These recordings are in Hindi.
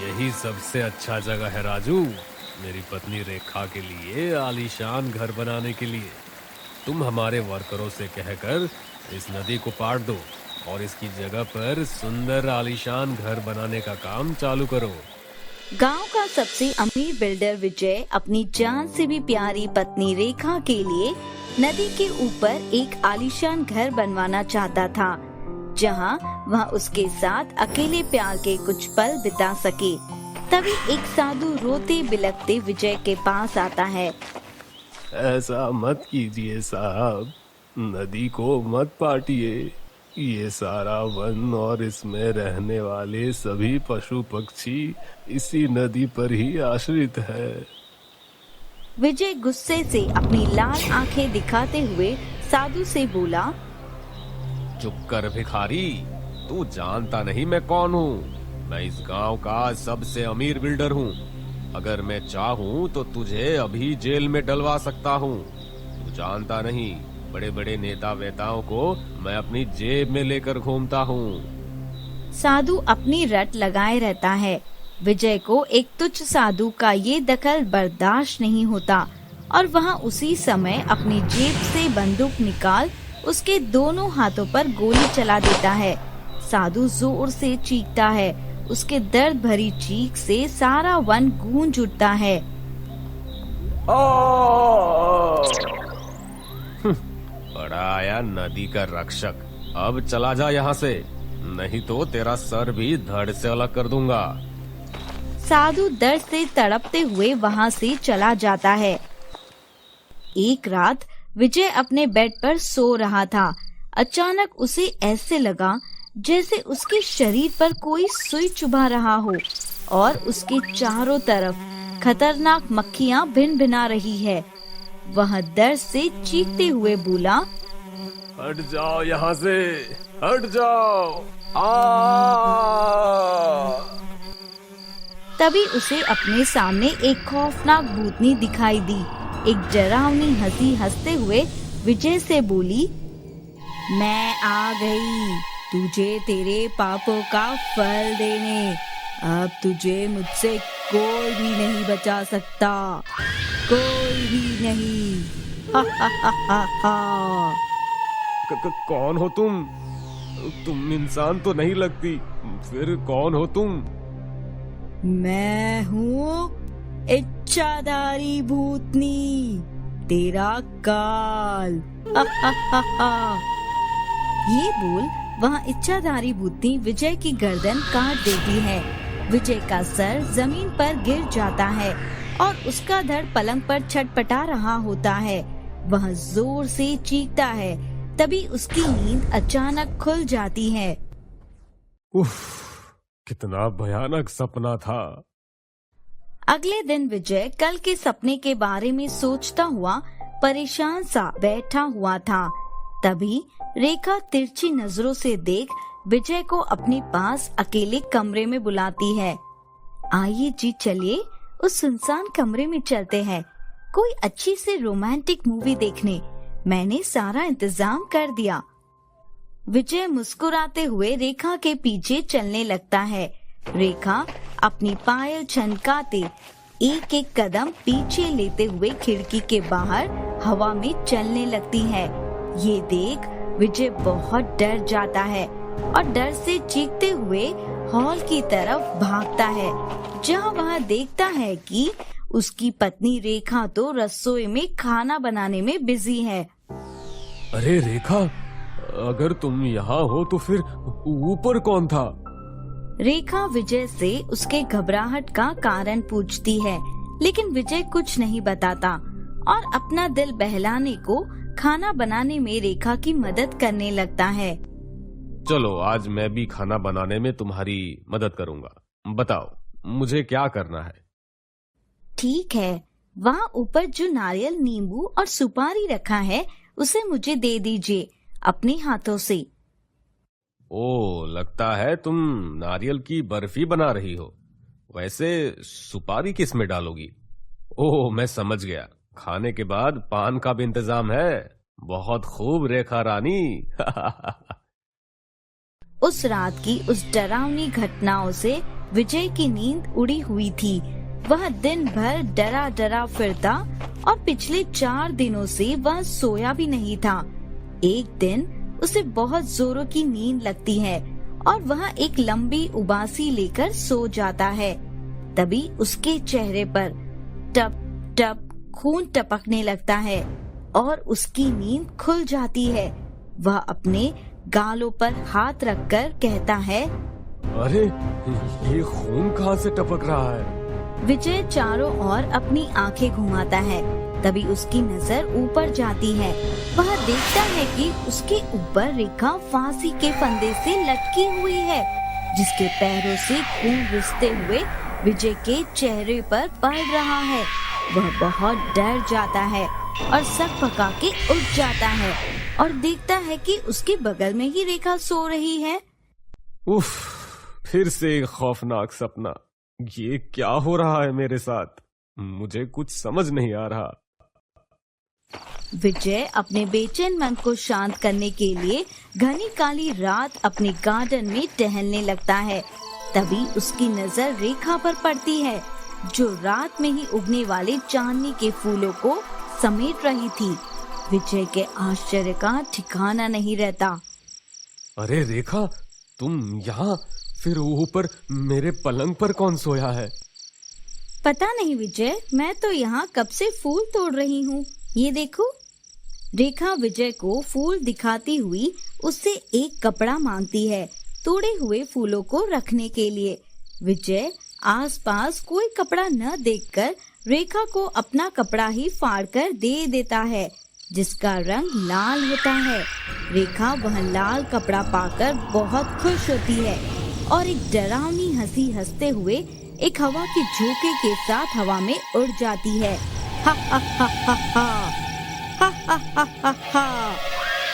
यही सबसे अच्छा जगह है राजू, मेरी पत्नी रेखा के लिए आलीशान घर बनाने के लिए। तुम हमारे वर्करों से कहकर इस नदी को पाट दो और इसकी जगह पर सुंदर आलीशान घर बनाने का काम चालू करो। गांव का सबसे अमीर बिल्डर विजय अपनी जान से भी प्यारी पत्नी रेखा के लिए नदी के ऊपर एक आलीशान घर बनवाना चाहता था, जहां वह उसके साथ अकेले प्यार के कुछ पल बिता सके। तभी एक साधु रोते बिलखते विजय के पास आता है। ऐसा मत कीजिए साहब, नदी को मत पाटिए। ये सारा वन और इसमें रहने वाले सभी पशु पक्षी इसी नदी पर ही आश्रित है। विजय गुस्से से अपनी लाल आंखें दिखाते हुए साधु से बोला, चुप कर भिखारी, तू जानता नहीं मैं कौन हूँ। मैं इस गांव का सबसे अमीर बिल्डर हूँ। अगर मैं चाहूँ तो तुझे अभी जेल में डलवा सकता हूँ। तू जानता नहीं, बड़े बड़े नेता वेताओं को मैं अपनी जेब में लेकर घूमता हूँ। साधु अपनी रट लगाए रहता है। विजय को एक तुच्छ साधु का ये दखल बर्दाश्त नहीं होता और वह उसी समय अपनी जेब से बंदूक निकाल उसके दोनों हाथों पर गोली चला देता है। साधु जोर से चीखता है। उसके दर्द भरी चीख से सारा वन गूंज उठता है। बड़ा आया नदी का रक्षक, अब चला जा यहाँ से, नहीं तो तेरा सर भी धड़ से अलग कर दूंगा। साधु दर्द से तड़पते हुए वहाँ से चला जाता है। एक रात विजय अपने बेड पर सो रहा था। अचानक उसे ऐसे लगा जैसे उसके शरीर पर कोई सुई चुभा रहा हो और उसके चारों तरफ खतरनाक मक्खियाँ भिन भिना रही है। वह दर्द से चीखते हुए बोला, हट जाओ यहाँ से, हट जाओ। तभी उसे अपने सामने एक खौफनाक भूतनी दिखाई दी। एक डरावनी हंसी हंसते हुए विजय से बोली, मैं आ गई तुझे तेरे पापों का फल देने। अब तुझे मुझसे कोई भी नहीं बचा सकता, कोई भी नहीं। हा हा हा हा हा। कौन हो तुम? तुम इंसान तो नहीं लगती, फिर कौन हो तुम? मैं हूँ इच्छाधारी भूतनी, तेरा काल। हा हा हा हा। ये बोल वहाँ इच्छाधारी भूतनी विजय की गर्दन काट देती है। विजय का सर जमीन पर गिर जाता है और उसका धड़ पलंग पर छटपटा रहा होता है। वह जोर से चीखता है। तभी उसकी नींद अचानक खुल जाती है। उफ, कितना भयानक सपना था। अगले दिन विजय कल के सपने के बारे में सोचता हुआ परेशान सा बैठा हुआ था। तभी रेखा तिरछी नजरों से देख विजय को अपने पास अकेले कमरे में बुलाती है। आइए जी, चलिए उस सुनसान कमरे में चलते हैं, कोई अच्छी सी रोमांटिक मूवी देखने। मैंने सारा इंतजाम कर दिया। विजय मुस्कुराते हुए रेखा के पीछे चलने लगता है। रेखा अपनी पायल छनकाते एक एक कदम पीछे लेते हुए खिड़की के बाहर हवा में चलने लगती है। ये देख विजय बहुत डर जाता है और डर से चीखते हुए हॉल की तरफ भागता है, जहां वह देखता है कि उसकी पत्नी रेखा तो रसोई में खाना बनाने में बिजी है। अरे रेखा, अगर तुम यहाँ हो तो फिर ऊपर कौन था? रेखा विजय से उसके घबराहट का कारण पूछती है, लेकिन विजय कुछ नहीं बताता और अपना दिल बहलाने को खाना बनाने में रेखा की मदद करने लगता है। चलो आज मैं भी खाना बनाने में तुम्हारी मदद करूंगा। बताओ मुझे क्या करना है? ठीक है, वहाँ ऊपर जो नारियल, नींबू और सुपारी रखा है उसे मुझे दे दीजिए अपने हाथों से। ओ, लगता है तुम नारियल की बर्फी बना रही हो। वैसे सुपारी किस में डालोगी? ओह, मैं समझ गया, खाने के बाद पान का भी इंतजाम है। बहुत खूब रेखा रानी। उस रात की उस डरावनी घटनाओं से विजय की नींद उड़ी हुई थी। वह दिन भर डरा डरा फिरता और पिछले 4 दिनों से वह सोया भी नहीं था। एक दिन उसे बहुत जोरों की नींद लगती है और वह एक लंबी उबासी लेकर सो जाता है। तभी उसके चेहरे पर टप टप खून टपकने लगता है और उसकी नींद खुल जाती है। वह अपने गालों पर हाथ रखकर कहता है, अरे ये खून कहाँ से टपक रहा है? विजय चारों ओर अपनी आंखें घुमाता है। तभी उसकी नजर ऊपर जाती है। वह देखता है कि उसके ऊपर रेखा फांसी के फंदे से लटकी हुई है, जिसके पैरों से खून रिसते हुए विजय के चेहरे पर पड़ रहा है। वह बहुत डर जाता है और सक पका के उठ जाता है और देखता है कि उसके बगल में ही रेखा सो रही है। उफ, फिर से एक खौफनाक सपना। ये क्या हो रहा है मेरे साथ? मुझे कुछ समझ नहीं आ रहा। विजय अपने बेचैन मन को शांत करने के लिए घनी काली रात अपने गार्डन में टहलने लगता है। तभी उसकी नजर रेखा पर पड़ती है, जो रात में ही उगने वाले चांदनी के फूलों को समेट रही थी। विजय के आश्चर्य का ठिकाना नहीं रहता। अरे रेखा, तुम यहाँ? फिर ऊपर मेरे पलंग पर कौन सोया है? पता नहीं विजय, मैं तो यहाँ कब से फूल तोड़ रही हूँ। ये देखो। रेखा विजय को फूल दिखाती हुई उससे एक कपड़ा मांगती है, तोड़े हुए फूलों को रखने के लिए। विजय आसपास कोई कपड़ा न देखकर रेखा को अपना कपड़ा ही फाड़कर दे देता है, जिसका रंग लाल होता है। रेखा वह लाल कपड़ा पाकर बहुत खुश होती है और एक डरावनी हंसी हंसते हुए एक हवा के झोंके के साथ हवा में उड़ जाती है। हा हा हा हा हा हा हा हा हा हा।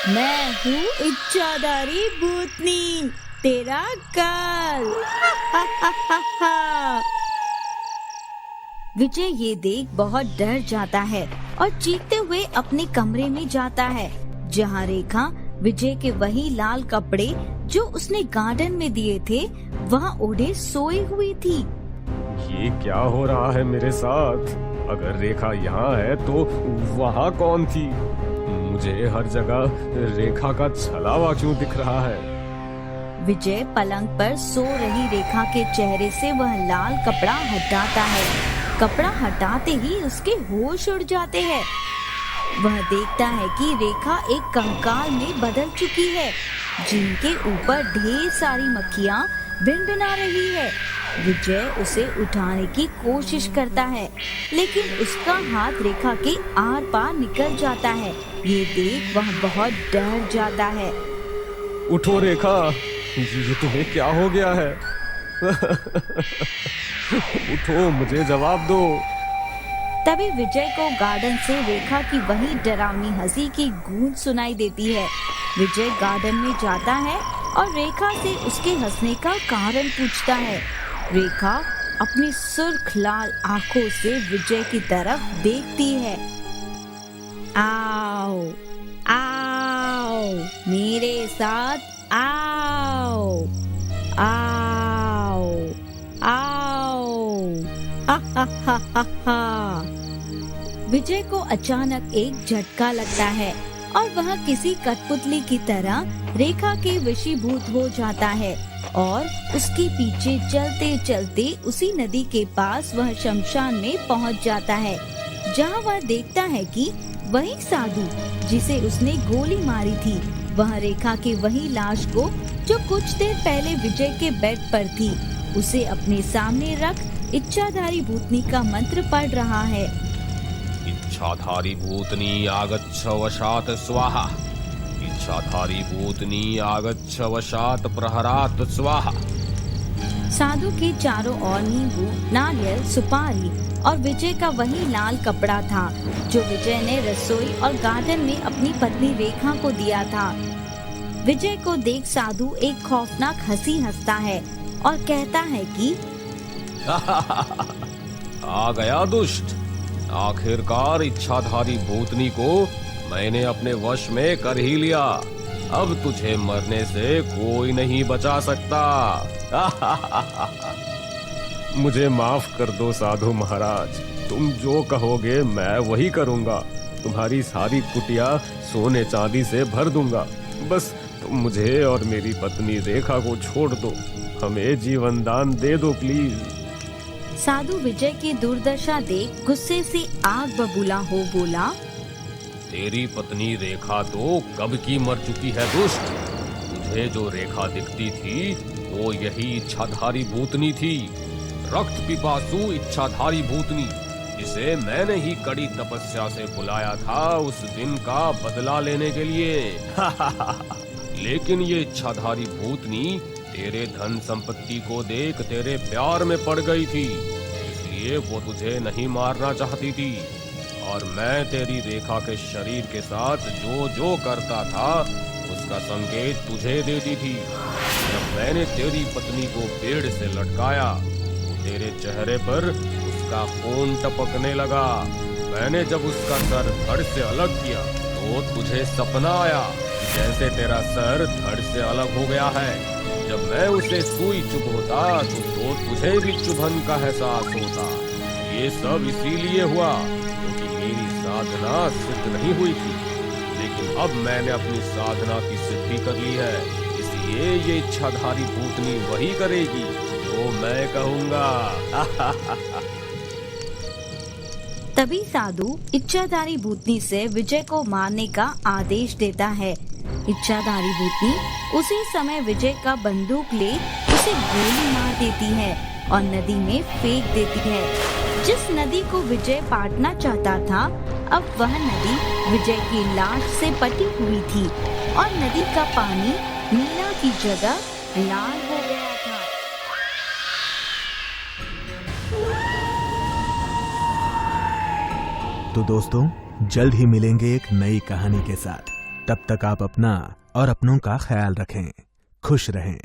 मैं हूँ इच्छाधारी भूतनी, तेरा काल। हा हा हा हा हा। विजय ये देख बहुत डर जाता है और चीखते हुए अपने कमरे में जाता है, जहाँ रेखा विजय के वही लाल कपड़े जो उसने गार्डन में दिए थे वहाँ ओढ़े सोई हुई थी। ये क्या हो रहा है मेरे साथ? अगर रेखा यहाँ है तो वहाँ कौन थी? मुझे हर जगह रेखा का छलावा क्यों दिख रहा है? विजय पलंग पर सो रही रेखा के चेहरे से वह लाल कपड़ा हटाता है। कपड़ा हटाते ही उसके होश उड़ जाते हैं। वह देखता है कि रेखा एक कंकाल में बदल चुकी है, जिनके ऊपर ढेर सारी मक्खियाँ भिनभिना रही है। विजय उसे उठाने की कोशिश करता है, लेकिन उसका हाथ रेखा के आर पार निकल जाता है। ये देख वह बहुत डर जाता है। उठो रेखा, ये तुम्हें क्या हो गया है? उठो, मुझे जवाब दो। तभी विजय को गार्डन से रेखा की वही डरावनी हंसी की गूंज सुनाई देती है। विजय गार्डन में जाता है और रेखा से उसके हंसने का कारण पूछता है। रेखा अपनी सुर्ख लाल आंखों से विजय की तरफ देखती है। आओ आओ मेरे साथ आओ आओ आओ। हा हा हा हा हा। विजय को अचानक एक झटका लगता है और वह किसी कठपुतली की तरह रेखा के वशीभूत हो जाता है और उसके पीछे चलते चलते उसी नदी के पास वह शमशान में पहुंच जाता है, जहां वह देखता है कि वही साधु जिसे उसने गोली मारी थी, वह रेखा की वही लाश को जो कुछ देर पहले विजय के बेड पर थी, उसे अपने सामने रख इच्छाधारी भूतनी का मंत्र पढ़ रहा है। इच्छाधारी भूतनी आगच्छ वशात स्वाहा, इच्छाधारी भूतनी आगच्छ वशात प्रहरात स्वाहा। साधु के चारों ओर नींबू, नारियल, सुपारी और विजय का वही लाल कपड़ा था जो विजय ने रसोई और गार्डन में अपनी पत्नी रेखा को दिया था। विजय को देख साधु एक खौफनाक हंसी हंसता है और कहता है कि आ गया दुष्ट, आखिरकार इच्छाधारी भूतनी को मैंने अपने वश में कर ही लिया। अब तुझे मरने से कोई नहीं बचा सकता। मुझे माफ कर दो साधु महाराज, तुम जो कहोगे मैं वही करूंगा। तुम्हारी सारी कुटिया सोने चांदी से भर दूंगा। बस तुम मुझे और मेरी पत्नी रेखा को छोड़ दो, हमें जीवन दान दे दो प्लीज। साधु विजय की दुर्दशा देख गुस्से से आग बबूला हो बोला, तेरी पत्नी रेखा तो कब की मर चुकी है दुष्ट। तुझे जो रेखा दिखती थी वो यही इच्छाधारी भूतनी थी, रक्त पिपासु इच्छाधारी भूतनी, जिसे मैंने ही कड़ी तपस्या से बुलाया था उस दिन का बदला लेने के लिए। लेकिन ये इच्छाधारी भूतनी तेरे धन संपत्ति को देख तेरे प्यार में पड़ गई थी, इसलिए वो तुझे नहीं मारना चाहती थी। और मैं तेरी रेखा के शरीर के साथ जो जो करता था उसका संकेत तुझे देती थी। जब मैंने तेरी पत्नी को पेड़ से लटकाया तो तेरे चेहरे पर उसका खून टपकने लगा। मैंने जब उसका सर धड़ से अलग किया तो तुझे सपना आया जैसे तेरा सर धड़ से अलग हो गया है। जब मैं उसे सुई चुभोता तो तुझे भी चुभन का एहसास होता। ये सब इसीलिए हुआ क्योंकि मेरी साधना सिद्ध नहीं हुई थी, लेकिन अब मैंने अपनी साधना की सिद्धि कर ली है, इसलिए ये इच्छाधारी भूतनी वही करेगी जो मैं कहूँगा। तभी साधु इच्छाधारी भूतनी से विजय को मारने का आदेश देता है। इच्छाधारी भूतनी उसी समय विजय का बंदूक ले उसे गोली मार देती है और नदी में फेंक देती है। जिस नदी को विजय पाटना चाहता था, अब वह नदी विजय की लाश से पटी हुई थी और नदी का पानी नीला की जगह लाल हो गया था। तो दोस्तों, जल्द ही मिलेंगे एक नई कहानी के साथ। तब तक आप अपना और अपनों का ख्याल रखें। खुश रहें।